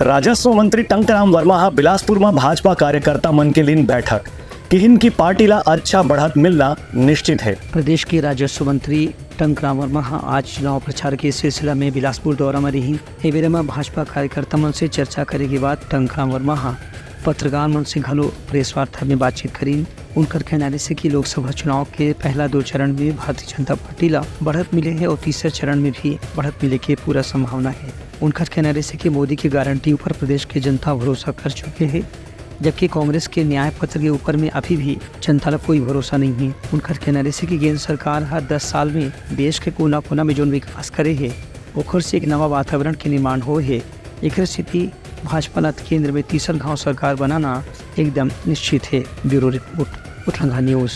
राजस्व मंत्री टंकराम वर्मा हा बिलासपूરમાં भाजपा कार्यकर्ता मंडळींची बैठक कि इनकी पार्टीला अच्छा बढ़त मिलना निश्चित है। प्रदेश के राजस्व मंत्री टंकराम वर्मा आज चुनाव प्रचार के सिलसिला में बिलासपुर दौरा में रही। एवेरे में भाजपा कार्यकर्ता मन से चर्चा करे के बाद टंकराम वर्मा पत्रकार मन से घलो प्रेस वार्ता में बातचीत करी। उनकर कहना से कि लोकसभा चुनाव के पहला 2 चरण में भारतीय जनता पार्टी ला बढ़त मिले है और तीसरे चरण में भी बढ़त मिले की पूरा संभावना है। उनकर कहना से कि मोदी की गारंटी ऊपर प्रदेश की जनता भरोसा कर चुके हैं, जबकि कांग्रेस के न्याय पत्र के ऊपर में अभी भी जनता को कोई भरोसा नहीं है। उनकर कहना से कि केंद्र सरकार हर 10 साल में देश के कोना कोना में जो विकास करे है ओखर से एक नवा वातावरण के निर्माण हो है। एक स्थिति भाजपा ला केंद्र में तीसर गांव सरकार बनाना एकदम निश्चित है। ब्यूरो रिपोर्ट उठलंगा न्यूज़।